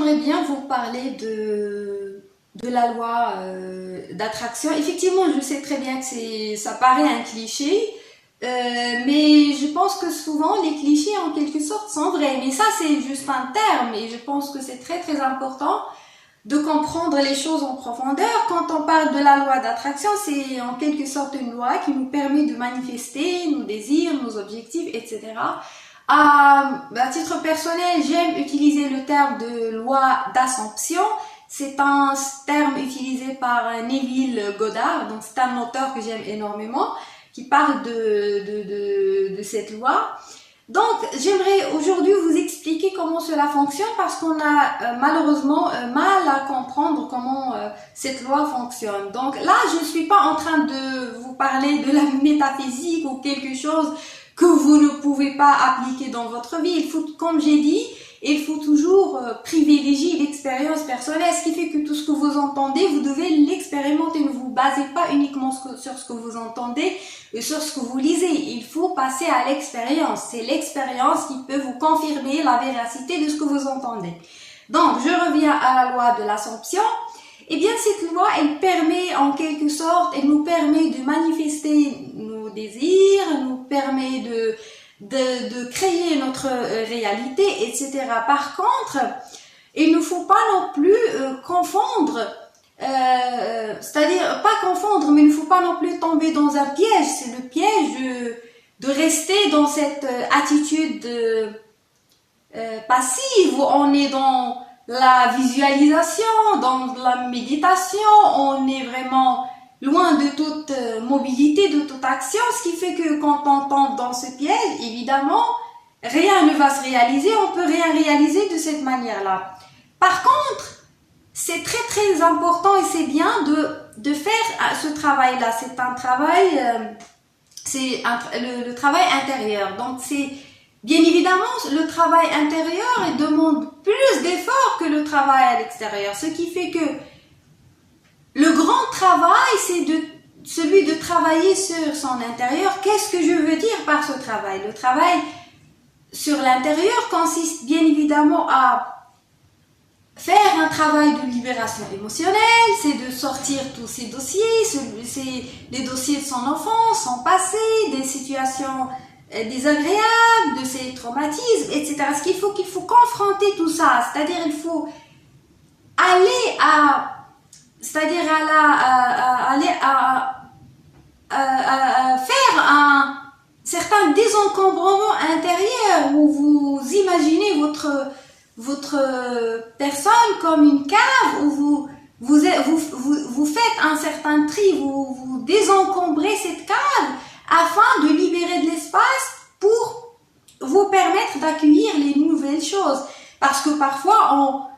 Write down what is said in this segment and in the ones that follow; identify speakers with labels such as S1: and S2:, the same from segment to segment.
S1: j'aimerais bien vous parler de la loi d'attraction. Effectivement, je sais très bien que ça paraît un cliché, mais je pense que souvent les clichés en quelque sorte sont vrais. Mais ça, c'est juste un terme et je pense que c'est très très important de comprendre les choses en profondeur. Quand on parle de la loi d'attraction, c'est en quelque sorte une loi qui nous permet de manifester nos désirs, nos objectifs, etc. À titre personnel, j'aime utiliser le terme de loi d'Assomption. C'est un terme utilisé par Neville Goddard, donc c'est un auteur que j'aime énormément, qui parle de cette loi. Donc, j'aimerais aujourd'hui vous expliquer comment cela fonctionne parce qu'on a malheureusement mal à comprendre comment cette loi fonctionne. Donc là, je ne suis pas en train de vous parler de la métaphysique ou quelque chose que vous ne pouvez pas appliquer dans votre vie. Il faut, comme j'ai dit, il faut toujours privilégier l'expérience personnelle, ce qui fait que tout ce que vous entendez, vous devez l'expérimenter. Ne vous basez pas uniquement sur ce que vous entendez et sur ce que vous lisez. Il faut passer à l'expérience. C'est l'expérience qui peut vous confirmer la véracité de ce que vous entendez. Donc, je reviens à la loi de l'Assomption. Eh bien, cette loi, elle permet en quelque sorte, elle nous permet de manifester nos désirs, nous permet de créer notre réalité, etc. Par contre, il ne faut pas non plus confondre, c'est-à-dire pas confondre, mais il ne faut pas non plus tomber dans un piège. C'est le piège de rester dans cette attitude passive où on est dans la visualisation, dans la méditation, on est vraiment loin de toute mobilité, de toute action, ce qui fait que quand on tombe dans ce piège, évidemment, rien ne va se réaliser, on peut rien réaliser de cette manière-là. Par contre, c'est très très important et c'est bien de faire ce travail-là. C'est un travail, le travail intérieur. Donc c'est bien évidemment le travail intérieur, il demande plus d'efforts que le travail à l'extérieur, ce qui fait que le grand travail, c'est celui de travailler sur son intérieur. Qu'est-ce que je veux dire par ce travail? Le travail sur l'intérieur consiste bien évidemment à faire un travail de libération émotionnelle, c'est de sortir tous ces dossiers, c'est les dossiers de son enfance, son passé, des situations désagréables, de ses traumatismes, etc. Ce qu'il faut confronter tout ça, c'est-à-dire il faut aller faire un certain désencombrement intérieur où vous imaginez votre personne comme une cave où vous faites un certain tri, vous désencombrez cette cave afin de libérer de l'espace pour vous permettre d'accueillir les nouvelles choses. Parce que parfois,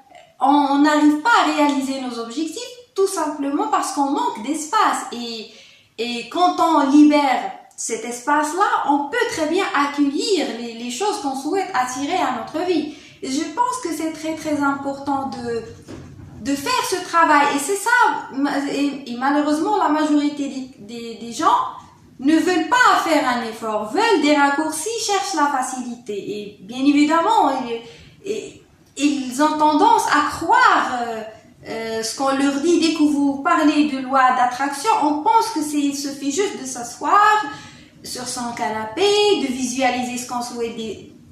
S1: on n'arrive pas à réaliser nos objectifs tout simplement parce qu'on manque d'espace. Et quand on libère cet espace-là, on peut très bien accueillir les choses qu'on souhaite attirer à notre vie. Et je pense que c'est très très important de faire ce travail. Et c'est ça, et malheureusement la majorité des gens ne veulent pas faire un effort, veulent des raccourcis, cherchent la facilité. Et bien évidemment, ils ont tendance à croire ce qu'on leur dit. Dès que vous parlez de loi d'attraction, on pense que il suffit juste de s'asseoir sur son canapé, de visualiser ce qu'on souhaite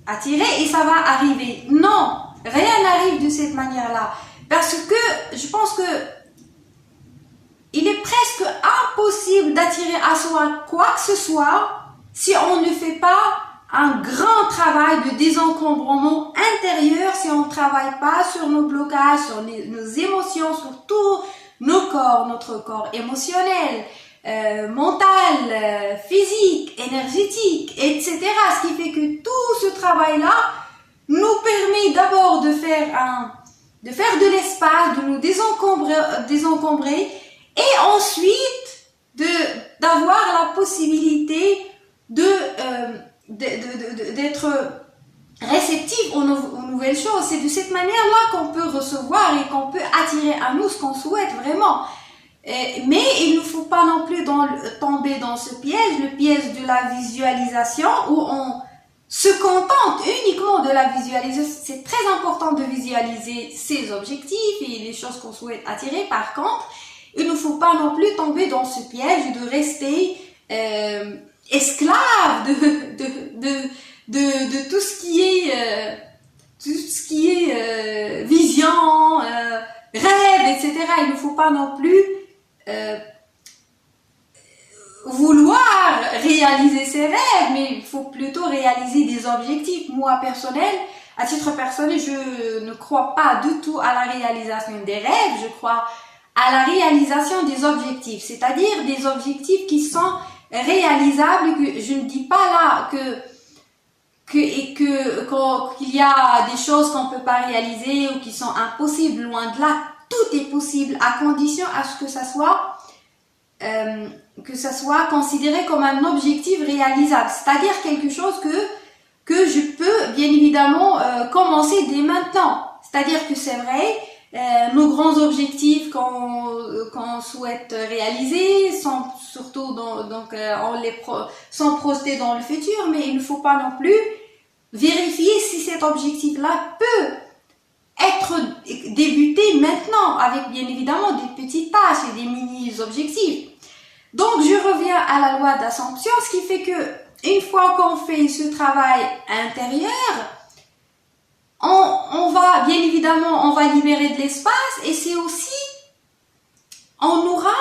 S1: attirer et ça va arriver. Non, rien n'arrive de cette manière-là. Parce que je pense que il est presque impossible d'attirer à soi quoi que ce soit si on ne fait pas un grand travail de désencombrement intérieur, si on ne travaille pas sur nos blocages, sur nos émotions, sur tous nos corps, notre corps émotionnel, mental, physique, énergétique, etc. Ce qui fait que tout ce travail-là nous permet d'abord de faire de l'espace, de nous désencombrer et ensuite d'avoir la possibilité d'être réceptif aux nouvelles choses. C'est de cette manière-là qu'on peut recevoir et qu'on peut attirer à nous ce qu'on souhaite vraiment. Mais il ne faut pas non plus tomber dans ce piège, le piège de la visualisation où on se contente uniquement de la visualisation. C'est très important de visualiser ses objectifs et les choses qu'on souhaite attirer. Par contre, il ne faut pas non plus tomber dans ce piège de rester esclave de tout ce qui est vision, rêve, etc. Il ne faut pas non plus vouloir réaliser ses rêves, mais il faut plutôt réaliser des objectifs. Moi, à titre personnel, je ne crois pas du tout à la réalisation des rêves, je crois à la réalisation des objectifs, c'est-à-dire des objectifs qui sont réalisables. Je ne dis pas là qu'il y a des choses qu'on ne peut pas réaliser ou qui sont impossibles, loin de là. Tout est possible à condition à ce que ça soit considéré comme un objectif réalisable, c'est-à-dire quelque chose que je peux bien évidemment commencer dès maintenant. C'est-à-dire que c'est vrai, nos grands objectifs qu'on souhaite réaliser sont surtout sont projetés dans le futur, mais il ne faut pas non plus vérifier si cet objectif-là peut être débuté maintenant avec bien évidemment des petites tâches et des mini-objectifs. Donc je reviens à la loi d'Assomption, ce qui fait que une fois qu'on fait ce travail intérieur, on va bien évidemment libérer de l'espace, et c'est aussi on aura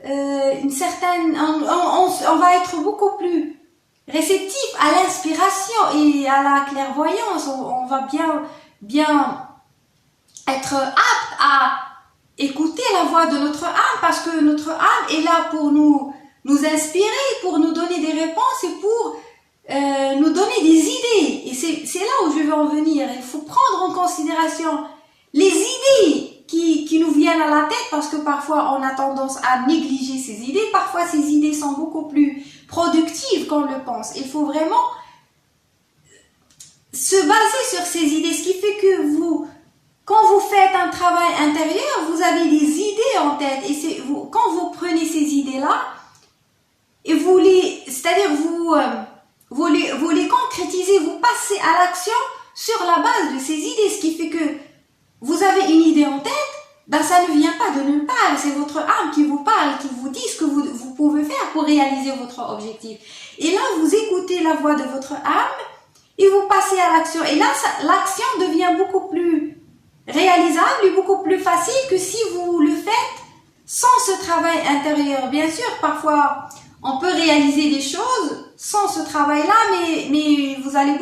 S1: une certaine on va être beaucoup plus réceptif à l'inspiration et à la clairvoyance. On va bien être apte à écouter la voix de notre âme, parce que notre âme est là pour nous inspirer, pour nous donner des réponses et pour nous donner des idées. Et c'est là où je veux en venir. Il faut prendre en considération les idées qui nous viennent à la tête, parce que parfois on a tendance à négliger ces idées. Parfois ces idées sont beaucoup plus productives qu'on le pense. Il faut vraiment se baser sur ces idées, ce qui fait que quand vous faites un travail intérieur, vous avez des idées en tête, et quand vous prenez ces idées-là et vous les concrétisez, vous passez à l'action sur la base de ces idées, ce qui fait que vous avez une idée en tête, ben ça ne vient pas de nulle part, c'est votre âme qui vous parle, qui vous dit ce que vous pouvez faire pour réaliser votre objectif. Et là, vous écoutez la voix de votre âme et vous passez à l'action. Et là, l'action devient beaucoup plus réalisable et beaucoup plus facile que si vous le faites sans ce travail intérieur. Bien sûr, parfois, on peut réaliser des choses sans ce travail-là, mais vous allez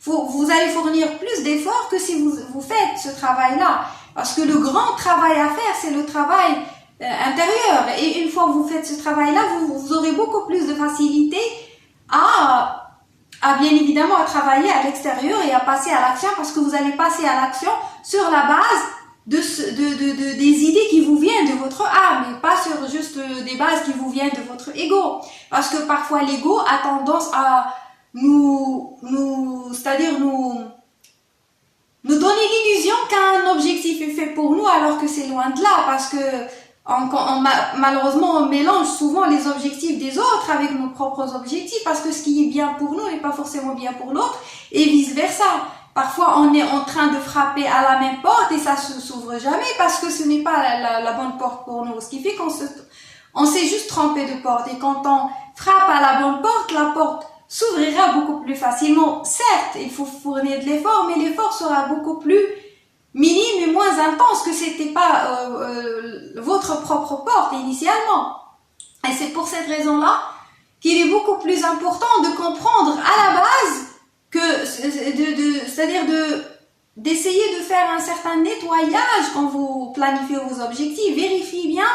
S1: vous allez fournir plus d'efforts que si vous faites ce travail-là. Parce que le grand travail à faire, c'est le travail intérieur. Et une fois que vous faites ce travail-là, vous aurez beaucoup plus de facilité à bien évidemment à travailler à l'extérieur et à passer à l'action, parce que vous allez passer à l'action sur la base des idées qui vous viennent de votre âme, et pas sur juste des bases qui vous viennent de votre ego. Parce que parfois l'ego a tendance à nous donner l'illusion qu'un objectif est fait pour nous, alors que c'est loin de là, parce que malheureusement on mélange souvent les objectifs des autres avec nos propres objectifs, parce que ce qui est bien pour nous n'est pas forcément bien pour l'autre, et vice versa. Parfois on est en train de frapper à la même porte et ça ne s'ouvre jamais parce que ce n'est pas la bonne porte pour nous, ce qui fait qu'on s'est juste trompé de porte, et quand on frappe à la bonne porte, la porte s'ouvrira beaucoup plus facilement. Certes, il faut fournir de l'effort, mais l'effort sera beaucoup plus minime et moins intense que c'était pas votre propre porte initialement. Et c'est pour cette raison-là qu'il est beaucoup plus important de comprendre à la base c'est-à-dire d'essayer de faire un certain nettoyage quand vous planifiez vos objectifs. Vérifiez bien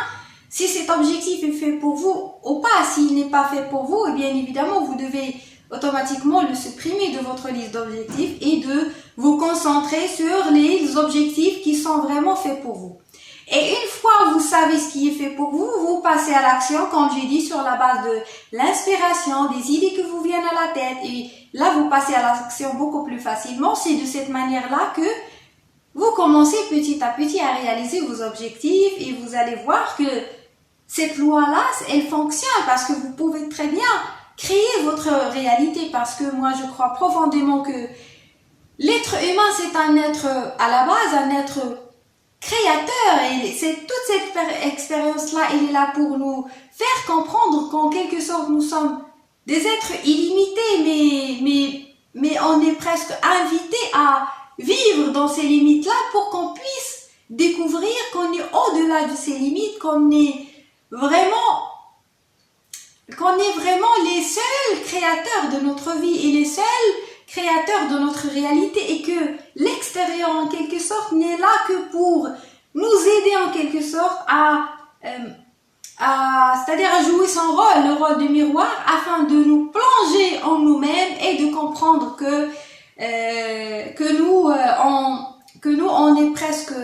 S1: si cet objectif est fait pour vous ou pas. S'il n'est pas fait pour vous, et bien évidemment, vous devez automatiquement le supprimer de votre liste d'objectifs et de vous concentrer sur les objectifs qui sont vraiment faits pour vous. Et une fois vous savez ce qui est fait pour vous, vous passez à l'action, comme j'ai dit, sur la base de l'inspiration, des idées qui vous viennent à la tête. Et là, vous passez à l'action beaucoup plus facilement. C'est de cette manière-là que vous commencez petit à petit à réaliser vos objectifs, et vous allez voir que cette loi-là, elle fonctionne, parce que vous pouvez très bien créer votre réalité, parce que moi je crois profondément que l'être humain c'est un être à la base, un être créateur, et c'est toute cette expérience-là, il est là pour nous faire comprendre qu'en quelque sorte nous sommes des êtres illimités, mais on est presque invité à vivre dans ces limites-là pour qu'on puisse découvrir qu'on est au-delà de ces limites, qu'on est vraiment les seuls créateurs de notre vie et les seuls créateurs de notre réalité, et que l'extérieur en quelque sorte n'est là que pour nous aider en quelque sorte c'est-à-dire à jouer son rôle, le rôle du miroir, afin de nous plonger en nous-mêmes et de comprendre que nous on est presque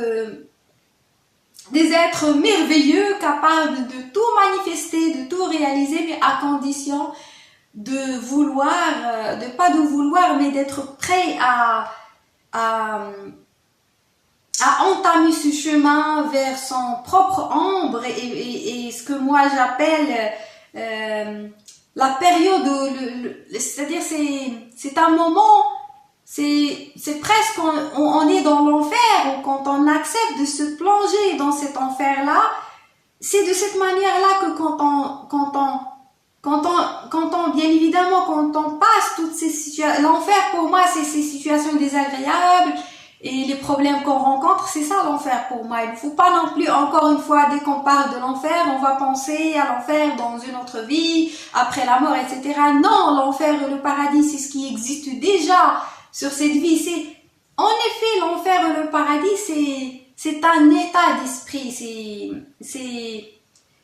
S1: des êtres merveilleux, capables de tout manifester, de tout réaliser, mais à condition de vouloir, mais d'être prêt à entamer ce chemin vers son propre ombre, et ce que moi j'appelle la période, c'est-à-dire c'est un moment, c'est presque on est dans l'enfer, ou quand on accepte de se plonger dans cet enfer-là, c'est de cette manière-là que quand on, bien évidemment, quand on passe toutes ces situations, l'enfer pour moi c'est ces situations désagréables et les problèmes qu'on rencontre, c'est ça l'enfer pour moi. Il ne faut pas non plus, encore une fois, dès qu'on parle de l'enfer, on va penser à l'enfer dans une autre vie, après la mort, etc. Non, l'enfer et le paradis, c'est ce qui existe déjà sur cette vie. C'est, en effet, l'enfer et le paradis, c'est un état d'esprit.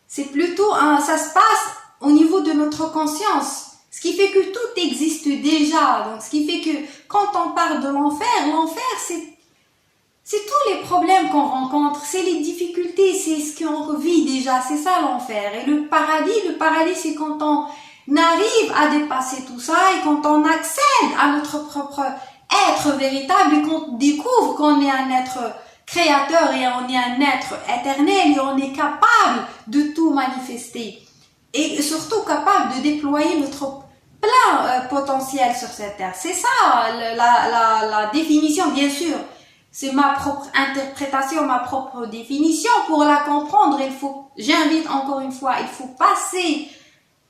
S1: C'est plutôt ça se passe au niveau de notre conscience. Ce qui fait que tout existe déjà. Donc, ce qui fait que quand on parle de l'enfer, c'est tous les problèmes qu'on rencontre, c'est les difficultés, c'est ce qu'on vit déjà, c'est ça l'enfer. Et le paradis, c'est quand on arrive à dépasser tout ça et quand on accède à notre propre être véritable et qu'on découvre qu'on est un être créateur et on est un être éternel et on est capable de tout manifester. Et surtout capable de déployer notre plein potentiel sur cette terre. C'est ça la définition, bien sûr. C'est ma propre interprétation, ma propre définition. Pour la comprendre, j'invite encore une fois, il faut passer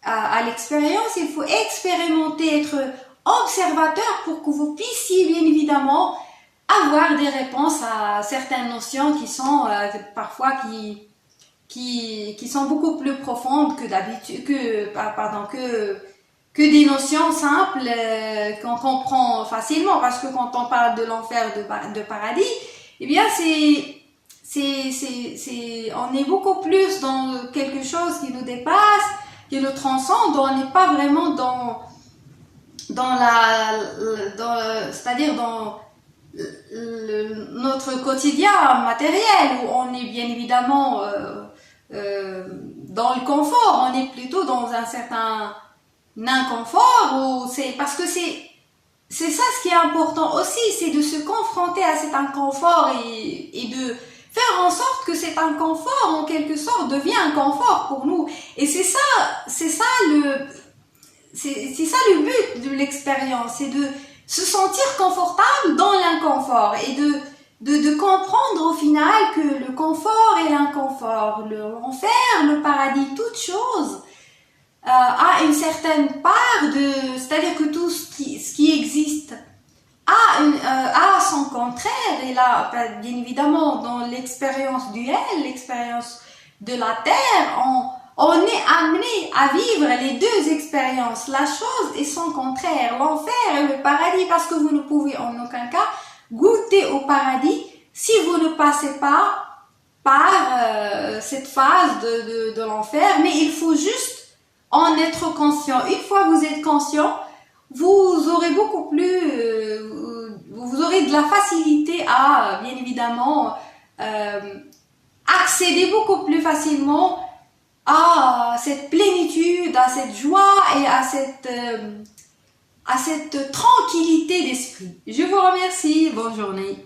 S1: à l'expérience, il faut expérimenter, être observateur pour que vous puissiez bien évidemment avoir des réponses à certaines notions qui sont parfois qui sont beaucoup plus profondes que d'habitude, que des notions simples qu'on comprend facilement, parce que quand on parle de l'enfer, de paradis, eh bien on est beaucoup plus dans quelque chose qui nous dépasse, qui nous transcende. On n'est pas vraiment c'est-à-dire dans notre quotidien matériel, où on est bien évidemment dans le confort. On est plutôt dans un certain inconfort, parce que c'est ça ce qui est important aussi, c'est de se confronter à cet inconfort et de faire en sorte que cet inconfort en quelque sorte devient un confort pour nous. Et c'est ça le but de l'expérience, c'est de se sentir confortable dans l'inconfort et de comprendre au final que le confort et l'inconfort, l'enfer, le paradis, toute chose a une certaine part c'est-à-dire que tout ce qui existe a son contraire. Et là, bien évidemment, dans l'expérience duelle, l'expérience de la terre, on est amené à vivre les deux expériences, la chose et son contraire, l'enfer et le paradis, parce que vous ne pouvez en aucun cas goûter au paradis si vous ne passez pas par cette phase de l'enfer. Mais il faut juste en être conscient. Une fois que vous êtes conscient, vous aurez beaucoup plus, vous aurez de la facilité à, bien évidemment, accéder beaucoup plus facilement à cette plénitude, à cette joie et à cette tranquillité d'esprit. Je vous remercie. Bonne journée.